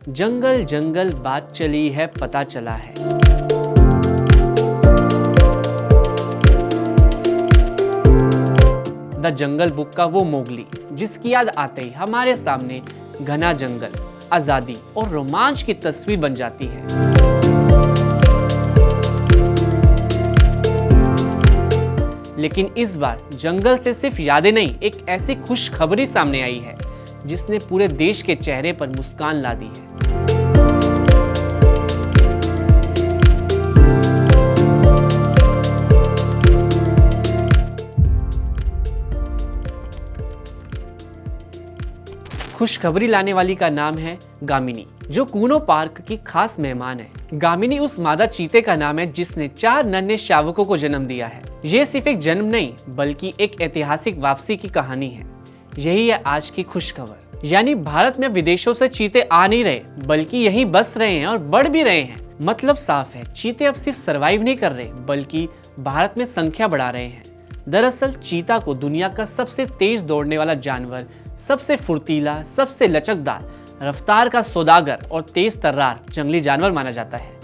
जंगल जंगल बात चली है, पता चला है। द जंगल बुक का वो मोगली जिसकी याद आते ही हमारे सामने घना जंगल, आजादी और रोमांच की तस्वीर बन जाती है। लेकिन इस बार जंगल से सिर्फ यादें नहीं, एक ऐसी खुशखबरी सामने आई है जिसने पूरे देश के चेहरे पर मुस्कान ला दी है। खुशखबरी लाने वाली का नाम है गामिनी, जो कूनो पार्क की खास मेहमान है। गामिनी उस मादा चीते का नाम है जिसने 4 नन्हे शावकों को जन्म दिया है। ये सिर्फ एक जन्म नहीं बल्कि एक ऐतिहासिक वापसी की कहानी है। यही है आज की खुशखबर, यानी भारत में विदेशों से चीते आ नहीं रहे बल्कि यहीं बस रहे हैं और बढ़ भी रहे हैं। मतलब साफ है, चीते अब सिर्फ सरवाइव नहीं कर रहे बल्कि भारत में संख्या बढ़ा रहे हैं। दरअसल चीता को दुनिया का सबसे तेज दौड़ने वाला जानवर, सबसे फुर्तीला, सबसे लचकदार, रफ्तार का सौदागर और तेज तर्रार जंगली जानवर माना जाता है।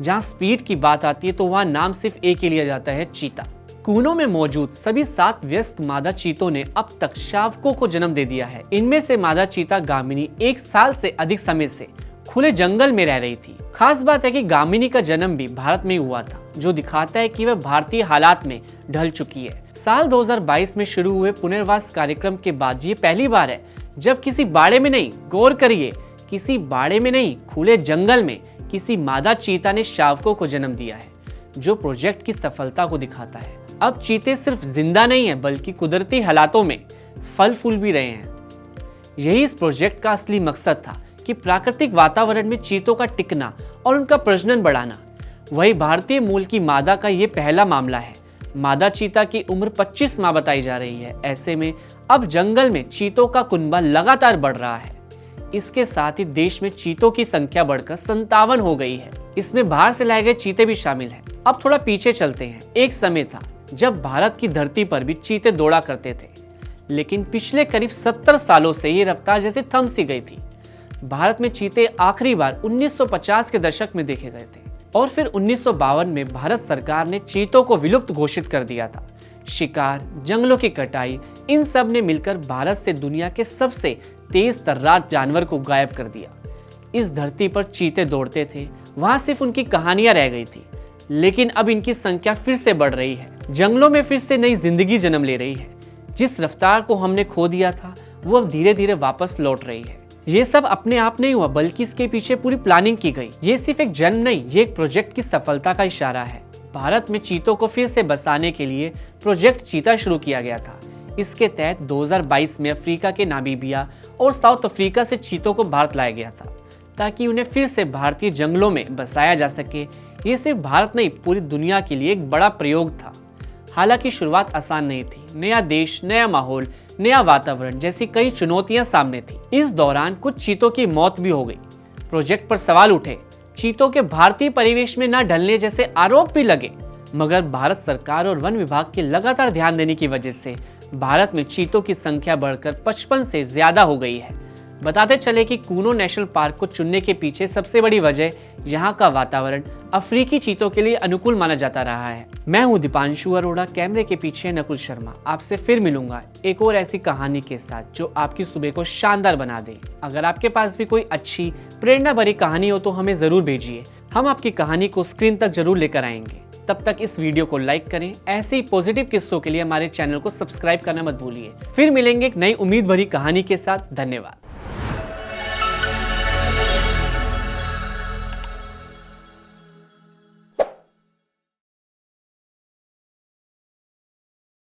जहां स्पीड की बात आती है तो वहां नाम सिर्फ एक ही लिया जाता है, चीता। कूनो में मौजूद सभी 7 व्यस्त मादा चीतों ने अब तक शावकों को जन्म दे दिया है। इनमें से मादा चीता गामिनी 1 साल से अधिक समय से खुले जंगल में रह रही थी। खास बात है कि गामिनी का जन्म भी भारत में ही हुआ था, जो दिखाता है कि वह भारतीय हालात में ढल चुकी है। साल 2022 में शुरू हुए पुनर्वास कार्यक्रम के बाद ये पहली बार है जब किसी बाड़े में नहीं, गौर करिए, किसी बाड़े में नहीं, खुले जंगल में किसी मादा चीता ने शावकों को जन्म दिया है, जो प्रोजेक्ट की सफलता को दिखाता है। अब चीते सिर्फ जिंदा नहीं है बल्कि कुदरती हालातों में फल फूल भी रहे हैं। यही इस प्रोजेक्ट का असली मकसद था कि प्राकृतिक वातावरण में चीतों का टिकना और उनका प्रजनन बढ़ाना। वही भारतीय मूल की मादा का ये पहला मामला है। मादा चीता की उम्र 25 माह बताई जा रही है। ऐसे में अब जंगल में चीतों का कुनबा लगातार बढ़ रहा है। इसके साथ ही देश में चीतों की संख्या बढ़कर 57 हो गई है। इसमें बाहर से लाए गए चीते भी शामिल हैं। अब थोड़ा पीछे चलते हैं। एक समय था जब भारत की धरती पर भी चीते दौड़ा करते थे, लेकिन पिछले करीब 70 सालों से ये रफ्तार जैसे थम सी गई थी। भारत में चीते आखिरी बार 1950 के दशक में देखे गए थे और फिर 1952 में भारत सरकार ने चीतों को विलुप्त घोषित कर दिया था। शिकार, जंगलों की कटाई, इन सब ने मिलकर भारत से दुनिया के सबसे तेज तर्रार जानवर को गायब कर दिया। इस धरती पर चीते दौड़ते थे, वहां सिर्फ उनकी कहानियां रह गई थी, लेकिन अब इनकी संख्या फिर से बढ़ रही है। जंगलों में फिर से नई जिंदगी जन्म ले रही है। जिस रफ्तार को हमने खो दिया था वो अब धीरे धीरे वापस लौट रही है। ये सब अपने आप नहीं हुआ बल्कि इसके पीछे पूरी प्लानिंग की गई। ये सिर्फ एक जन्म नहीं, ये एक प्रोजेक्ट की सफलता का इशारा है। भारत में चीतों को फिर से बसाने के लिए प्रोजेक्ट चीता शुरू किया गया था। इसके तहत 2022 में अफ्रीका के नामीबिया और साउथ अफ्रीका से चीतों को भारत लाया गया था ताकि उन्हें फिर से भारतीय जंगलों में बसाया जा सके। ये सिर्फ भारत नहीं, पूरी दुनिया के लिए एक बड़ा प्रयोग था। हालांकि शुरुआत आसान नहीं थी। नया देश, नया माहौल, नया वातावरण जैसी कई चुनौतियां सामने थी। इस दौरान कुछ चीतों की मौत भी हो गई। प्रोजेक्ट पर सवाल उठे, चीतों के भारतीय परिवेश में न ढलने जैसे आरोप भी लगे, मगर भारत सरकार और वन विभाग के लगातार ध्यान देने की वजह से भारत में चीतों की संख्या बढ़कर 55 से ज्यादा हो गई है। बताते चले कि कूनो नेशनल पार्क को चुनने के पीछे सबसे बड़ी वजह यहाँ का वातावरण अफ्रीकी चीतों के लिए अनुकूल माना जाता रहा है। मैं हूँ दीपांशु अरोड़ा, कैमरे के पीछे नकुल शर्मा। आपसे फिर मिलूंगा एक और ऐसी कहानी के साथ जो आपकी सुबह को शानदार बना दे। अगर आपके पास भी कोई अच्छी प्रेरणा भरी कहानी हो तो हमें जरूर भेजिए। हम आपकी कहानी को स्क्रीन तक जरूर लेकर आएंगे। तब तक इस वीडियो को लाइक करें। ऐसे ही पॉजिटिव किस्सों के लिए हमारे चैनल को सब्सक्राइब करना मत भूलिए। फिर मिलेंगे एक नई उम्मीद भरी कहानी के साथ। धन्यवाद।